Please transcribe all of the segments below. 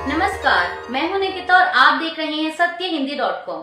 नमस्कार, मैं हूं निकिता और आप देख रहे हैं सत्यहिंदी.com।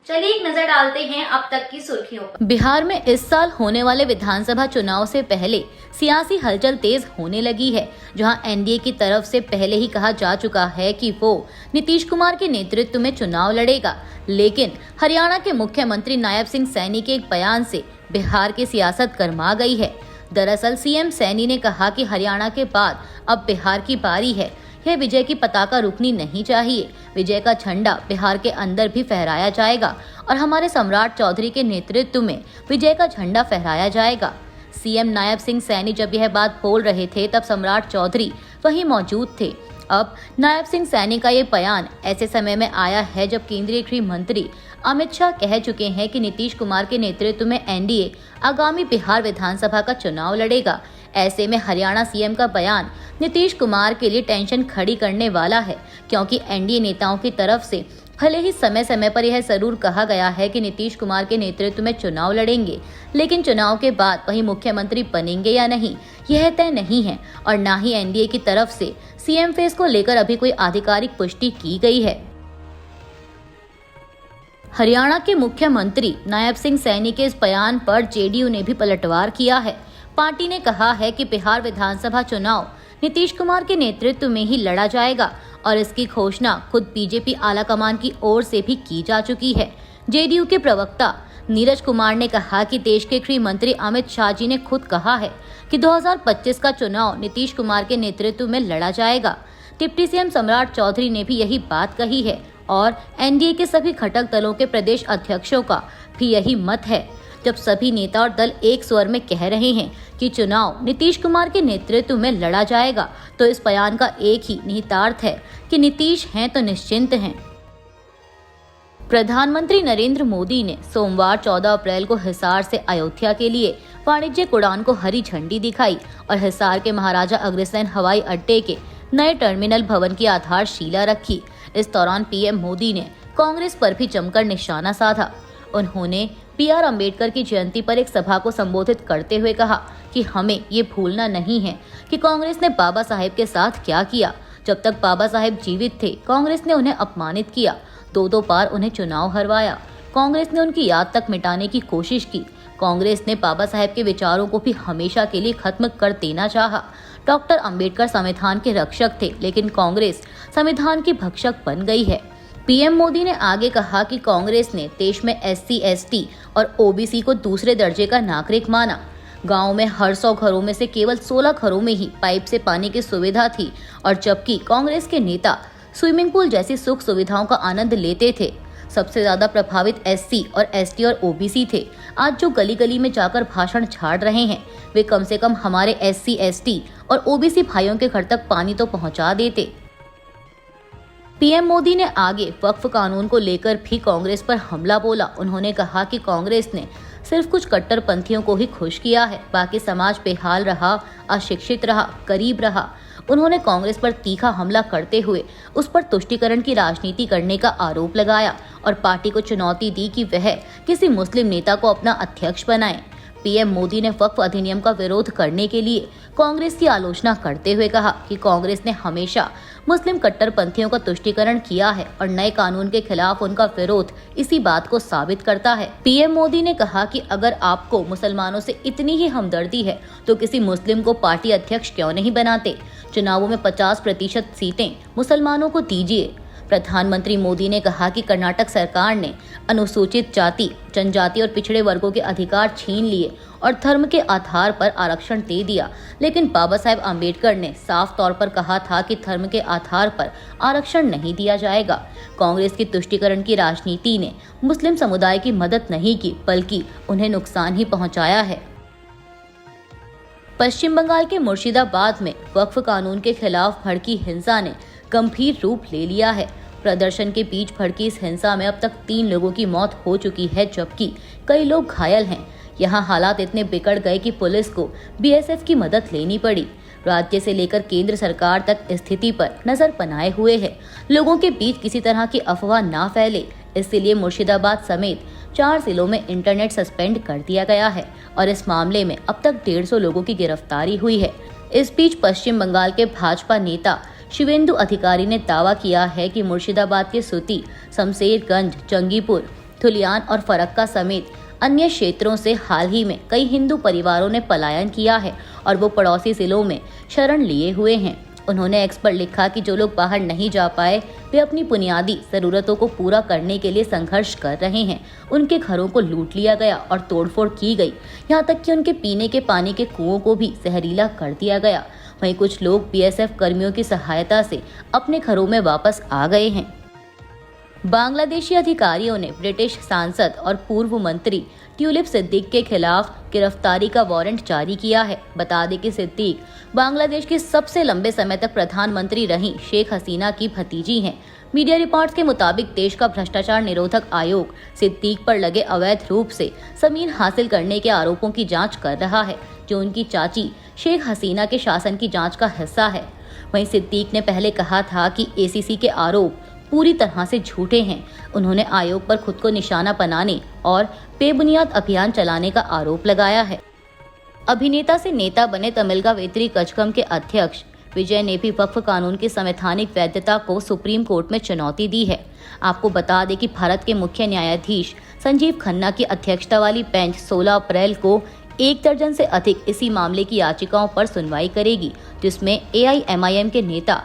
चलिए एक नजर डालते हैं अब तक की सुर्खियों पर। बिहार में इस साल होने वाले विधानसभा चुनाव से पहले सियासी हलचल तेज होने लगी है, जहां एनडीए की तरफ से पहले ही कहा जा चुका है कि वो नीतीश कुमार के नेतृत्व में चुनाव लड़ेगा। लेकिन हरियाणा के मुख्यमंत्री नायब सिंह सैनी के एक बयान से बिहार की सियासत गर्मा गई है। दरअसल सीएम सैनी ने कहा कि हरियाणा के बाद अब बिहार की बारी है। यह विजय की पताका रुकनी नहीं चाहिए। विजय का झंडा बिहार के अंदर भी फहराया जाएगा और हमारे सम्राट चौधरी के नेतृत्व में विजय का झंडा फहराया जाएगा। सीएम नायब सिंह सैनी जब यह बात बोल रहे थे तब सम्राट चौधरी वहीं मौजूद थे। अब नायब सिंह सैनी का ये बयान ऐसे समय में आया है जब केंद्रीय गृह मंत्री अमित शाह कह चुके हैं कि नीतीश कुमार के नेतृत्व में एनडीए आगामी बिहार विधानसभा का चुनाव लड़ेगा। ऐसे में हरियाणा सीएम का बयान नीतीश कुमार के लिए टेंशन खड़ी करने वाला है, क्योंकि एनडीए नेताओं की तरफ से भले ही समय समय पर यह जरूर कहा गया है कि नीतीश कुमार के नेतृत्व में चुनाव लड़ेंगे, लेकिन चुनाव के बाद वही मुख्यमंत्री बनेंगे या नहीं यह तय नहीं है और न ही एनडीए की तरफ से सीएम फेस को लेकर अभी कोई आधिकारिक पुष्टि की गई है। हरियाणा के मुख्यमंत्री नायब सिंह सैनी के इस बयान पर जेडीयू ने भी पलटवार किया है। पार्टी ने कहा है कि बिहार विधानसभा चुनाव नीतीश कुमार के नेतृत्व में ही लड़ा जाएगा और इसकी घोषणा खुद बीजेपी आलाकमान की ओर से भी की जा चुकी है। जेडीयू के प्रवक्ता नीरज कुमार ने कहा कि देश के गृह मंत्री अमित शाह जी ने खुद कहा है कि 2025 का चुनाव नीतीश कुमार के नेतृत्व में लड़ा जाएगा। डिप्टी सीएम सम्राट चौधरी ने भी यही बात कही है और एनडीए के सभी घटक दलों के प्रदेश अध्यक्षों का भी यही मत है। जब सभी नेता और दल एक स्वर में कह रहे हैं कि चुनाव नीतीश कुमार के नेतृत्व में लड़ा जाएगा, तो इस बयान का एक ही निहितार्थ है कि नीतीश हैं तो निश्चिंत हैं। प्रधानमंत्री नरेंद्र मोदी ने सोमवार 14 अप्रैल को हिसार से अयोध्या के लिए वाणिज्यिक उड़ान को हरी झंडी दिखाई और हिसार के महाराजा अग्रसेन हवाई अड्डे के नए टर्मिनल भवन की आधारशिला रखी। इस दौरान पीएम मोदी ने कांग्रेस पर भी जमकर निशाना साधा। उन्होंने बी.आर. अम्बेडकर की जयंती पर एक सभा को संबोधित करते हुए कहा कि हमें ये भूलना नहीं है कि कांग्रेस ने बाबा साहेब के साथ क्या किया। जब तक बाबा साहेब जीवित थे, कांग्रेस ने उन्हें अपमानित किया, दो बार उन्हें चुनाव हरवाया। कांग्रेस ने उनकी याद तक मिटाने की कोशिश की। कांग्रेस ने बाबा साहेब के विचारों को भी हमेशा के लिए खत्म कर देना चाहा। डॉक्टर अम्बेडकर संविधान के रक्षक थे, लेकिन कांग्रेस संविधान की भक्षक बन गई है। पीएम मोदी ने आगे कहा कि कांग्रेस ने देश में एससी, एसटी और ओबीसी को दूसरे दर्जे का नागरिक माना। गांव में हर 100 घरों में से केवल 16 घरों में ही पाइप से पानी की सुविधा थी और जबकि कांग्रेस के नेता स्विमिंग पूल जैसी सुख सुविधाओं का आनंद लेते थे। सबसे ज्यादा प्रभावित एससी और एसटी और ओबीसी थे। आज जो गली गली में जाकर भाषण झाड़ रहे हैं, वे कम से कम हमारे एससी, एसटी और ओबीसी भाइयों के घर तक पानी तो पहुंचा देते। पीएम मोदी ने आगे वक्फ कानून को लेकर भी कांग्रेस पर हमला बोला। उन्होंने कहा कि कांग्रेस ने सिर्फ कुछ कट्टरपंथियों को ही खुश किया है, बाकी समाज बेहाल रहा, अशिक्षित रहा, गरीब रहा। उन्होंने कांग्रेस पर तीखा हमला करते हुए उस पर तुष्टीकरण की राजनीति करने का आरोप लगाया और पार्टी को चुनौती दी कि वह किसी मुस्लिम नेता को अपना अध्यक्ष बनाए। पीएम मोदी ने वक्फ अधिनियम का विरोध करने के लिए कांग्रेस की आलोचना करते हुए कहा कि कांग्रेस ने हमेशा मुस्लिम कट्टरपंथियों का तुष्टीकरण किया है और नए कानून के खिलाफ उनका विरोध इसी बात को साबित करता है। पीएम मोदी ने कहा कि अगर आपको मुसलमानों से इतनी ही हमदर्दी है तो किसी मुस्लिम को पार्टी अध्यक्ष क्यों नहीं बनाते। चुनावों में 50% सीटें मुसलमानों को दीजिए। प्रधानमंत्री मोदी ने कहा कि कर्नाटक सरकार ने अनुसूचित जाति, जनजाति और पिछड़े वर्गों के अधिकार छीन लिए और धर्म के आधार पर आरक्षण दे दिया, लेकिन बाबा साहेब अम्बेडकर ने साफ तौर पर कहा था कि धर्म के आधार पर आरक्षण नहीं दिया जाएगा। कांग्रेस की तुष्टीकरण की राजनीति ने मुस्लिम समुदाय की मदद नहीं की, बल्कि उन्हें नुकसान ही पहुंचाया है। पश्चिम बंगाल के मुर्शिदाबाद में वक्फ कानून के खिलाफ भड़की हिंसा ने गंभीर रूप ले लिया है। प्रदर्शन के बीच भड़की इस हिंसा में अब तक 3 लोगों की मौत हो चुकी है, जबकि कई लोग घायल हैं। यहाँ हालात इतने बिगड़ गए कि पुलिस को बीएसएफ की मदद लेनी पड़ी। राज्य से लेकर केंद्र सरकार तक स्थिति पर नजर बनाए हुए है। लोगों के बीच किसी तरह की अफवाह ना फैले, इसलिए मुर्शिदाबाद समेत 4 जिलों में इंटरनेट सस्पेंड कर दिया गया है और इस मामले में अब तक 150 लोगों की गिरफ्तारी हुई है। इस बीच पश्चिम बंगाल के भाजपा नेता शिवेंदु अधिकारी ने दावा किया है कि मुर्शिदाबाद के सुती, शमशेरगंज, जंगीपुर, धुलियान और फरक्का समेत अन्य क्षेत्रों से हाल ही में कई हिंदू परिवारों ने पलायन किया है और वो पड़ोसी जिलों में शरण लिए हुए हैं। उन्होंने एक्स पर लिखा कि जो लोग बाहर नहीं जा पाए वे अपनी बुनियादी जरूरतों को पूरा करने के लिए संघर्ष कर रहे हैं। उनके घरों को लूट लिया गया और तोड़फोड़ की गई, यहाँ तक कि उनके पीने के पानी के कुओं को भी जहरीला कर दिया गया। वहीं कुछ लोग बीएसएफ कर्मियों की सहायता से अपने घरों में वापस आ गए हैं। बांग्लादेशी अधिकारियों ने ब्रिटिश सांसद और पूर्व मंत्री ट्यूलिप सिद्दीक के खिलाफ गिरफ्तारी का वारंट जारी किया है। बता दें कि सिद्दीक बांग्लादेश की सबसे लंबे समय तक प्रधानमंत्री रही शेख हसीना की भतीजी हैं। मीडिया रिपोर्ट्स के मुताबिक देश का भ्रष्टाचार निरोधक आयोग सिद्दीक पर लगे अवैध रूप से जमीन हासिल करने के आरोपों की जांच कर रहा है, जो उनकी चाची शेख हसीना के शासन की जांच का हिस्सा है। वहीं सिद्दीक ने पहले कहा था कि एसीसी के आरोप पूरी तरह से झूठे हैं। उन्होंने आयोग पर खुद को निशाना बनाने और बेबुनियाद अभियान चलाने का आरोप लगाया है। अभिनेता से नेता बने तमिलका वेत्री कचकम के अध्यक्ष विजय ने भी वक्फ कानून की संवैधानिक वैधता को सुप्रीम कोर्ट में चुनौती दी है। आपको बता दें कि भारत के मुख्य न्यायाधीश संजीव खन्ना की अध्यक्षता वाली बेंच 16 अप्रैल को 1 दर्जन से अधिक इसी मामले की याचिकाओं पर सुनवाई करेगी, जिसमें AIMIM के नेता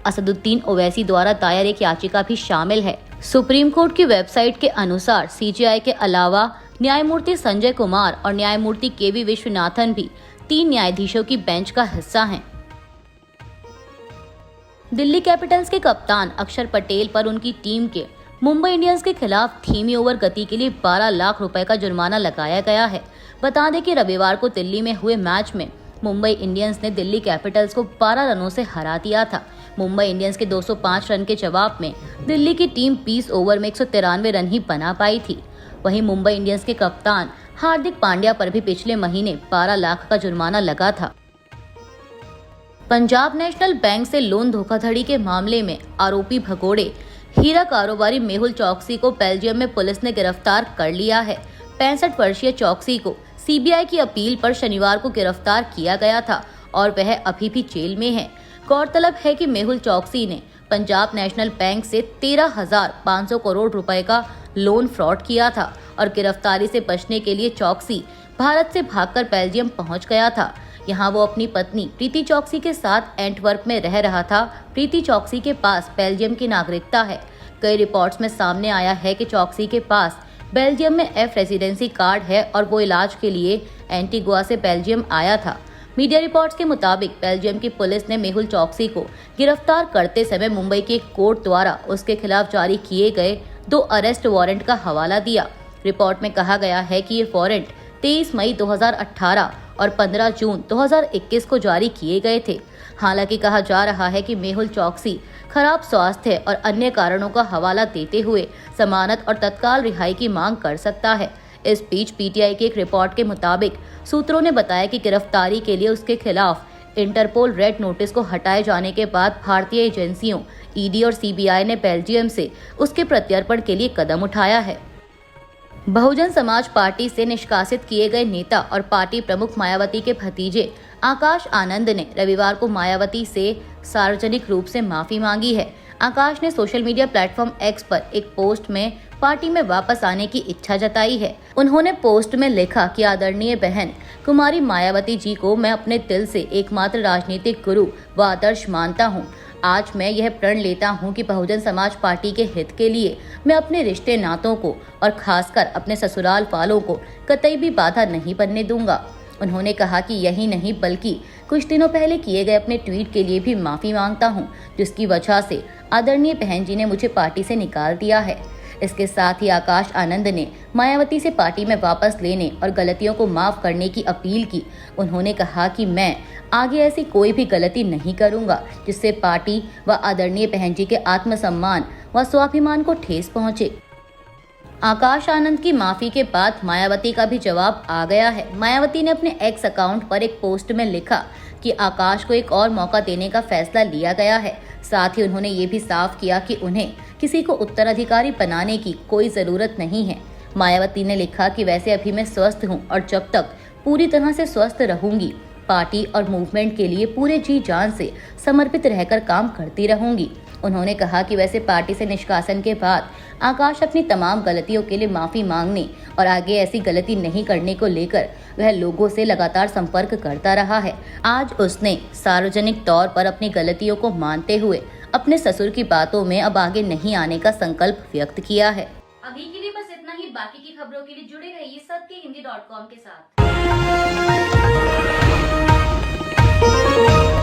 असदुद्दीन ओवैसी द्वारा दायर एक याचिका भी शामिल है। सुप्रीम कोर्ट की वेबसाइट के अनुसार CJI के अलावा न्यायमूर्ति संजय कुमार और न्यायमूर्ति KV विश्वनाथन भी 3 न्यायाधीशों की बेंच का हिस्सा हैं। दिल्ली कैपिटल्स के कप्तान अक्षर पटेल पर उनकी टीम के मुंबई इंडियंस के खिलाफ धीमी ओवर गति के लिए 12 लाख रुपए का जुर्माना लगाया गया है। बता दें कि रविवार को दिल्ली में हुए मैच में मुंबई इंडियंस ने दिल्ली कैपिटल्स को 12 रनों से हरा दिया था। मुंबई इंडियंस के 205 रन के जवाब में दिल्ली की टीम 20 ओवर में 193 रन ही बना पाई थी। वहीं मुंबई इंडियंस के कप्तान हार्दिक पांड्या पर भी पिछले महीने 12 लाख का जुर्माना लगा था। पंजाब नेशनल बैंक से लोन धोखाधड़ी के मामले में आरोपी भगोड़े हीरा कारोबारी मेहुल चौकसी को बेल्जियम में पुलिस ने गिरफ्तार कर लिया है। 65 वर्षीय चौकसी को CBI की अपील पर शनिवार को गिरफ्तार किया गया था और वह अभी भी जेल में है। गौरतलब है कि मेहुल चौकसी ने पंजाब नेशनल बैंक से 13,500 करोड़ रुपए का लोन फ्रॉड किया था और गिरफ्तारी से बचने के लिए चौकसी भारत से भागकर बेल्जियम पहुंच गया था। यहाँ वो अपनी पत्नी प्रीति चौकसी के साथ एंटवर्प में रह रहा था। प्रीति चौकसी के पास बेल्जियम की नागरिकता है। कई रिपोर्ट्स में सामने आया है कि चौकसी के पास बेल्जियम में F रेजिडेंसी कार्ड है और वो इलाज के लिए एंटीगुआ से बेल्जियम आया था। मीडिया रिपोर्ट्स के मुताबिक बेल्जियम की पुलिस ने मेहुल चौकसी को गिरफ्तार करते समय मुंबई के एक कोर्ट द्वारा उसके खिलाफ जारी किए गए 2 अरेस्ट वारंट का हवाला दिया। रिपोर्ट में कहा गया है कि ये वारंट 23 मई 2018 और 15 जून 2021 को जारी किए गए थे। हालांकि कहा जा रहा है कि मेहुल चौकसी खराब स्वास्थ्य और अन्य कारणों का हवाला देते हुए जमानत और तत्काल रिहाई की मांग कर सकता है। इस बीच PTI की एक रिपोर्ट के मुताबिक सूत्रों ने बताया कि गिरफ्तारी के लिए उसके खिलाफ इंटरपोल रेड नोटिस को हटाए जाने के बाद भारतीय एजेंसियों ED और CBI ने बेल्जियम से उसके प्रत्यर्पण के लिए कदम उठाया है। बहुजन समाज पार्टी से निष्कासित किए गए नेता और पार्टी प्रमुख मायावती के भतीजे आकाश आनंद ने रविवार को मायावती से सार्वजनिक रूप से माफी मांगी है। आकाश ने सोशल मीडिया प्लेटफॉर्म X पर एक पोस्ट में पार्टी में वापस आने की इच्छा जताई है। उन्होंने पोस्ट में लिखा कि आदरणीय बहन कुमारी मायावती जी को मैं अपने दिल से एकमात्र राजनीतिक गुरु व आदर्श मानता हूँ। आज मैं यह प्रण लेता हूँ कि बहुजन समाज पार्टी के हित के लिए मैं अपने रिश्ते नातों को और खासकर अपने ससुराल वालों को कतई भी बाधा नहीं बनने दूंगा। उन्होंने कहा कि यही नहीं बल्कि कुछ दिनों पहले किए गए अपने ट्वीट के लिए भी माफी मांगता हूं, जिसकी वजह से आदरणीय बहन जी ने मुझे पार्टी से निकाल दिया है। इसके साथ ही आकाश आनंद ने मायावती से पार्टी में वापस लेने और गलतियों को माफ करने की अपील की। उन्होंने कहा कि मैं आगे ऐसी कोई भी गलती नहीं करूंगा जिससे पार्टी व आदरणीय बहन जी के आत्मसम्मान व स्वाभिमान को ठेस पहुंचे। आकाश आनंद की माफी के बाद मायावती का भी जवाब आ गया है। मायावती ने अपने X अकाउंट पर एक पोस्ट में लिखा कि आकाश को एक और मौका देने का फैसला लिया गया है। साथ ही उन्होंने ये भी साफ किया कि उन्हें किसी को उत्तराधिकारी बनाने की कोई जरूरत नहीं है। मायावती ने लिखा कि वैसे अभी मैं स्वस्थ हूँ और जब तक पूरी तरह से स्वस्थ रहूंगी पार्टी और मूवमेंट के लिए पूरे जी जान से समर्पित रहकर काम करती रहूंगी। उन्होंने कहा कि वैसे पार्टी से निष्कासन के बाद आकाश अपनी तमाम गलतियों के लिए माफी मांगने और आगे ऐसी गलती नहीं करने को लेकर वह लोगों से लगातार संपर्क करता रहा है। आज उसने सार्वजनिक तौर पर अपनी गलतियों को मानते हुए अपने ससुर की बातों में अब आगे नहीं आने का संकल्प व्यक्त किया है। अभी के लिए बस इतना ही। बाकी की खबरों के लिए जुड़े रहिए सत्य हिंदी .com के साथ।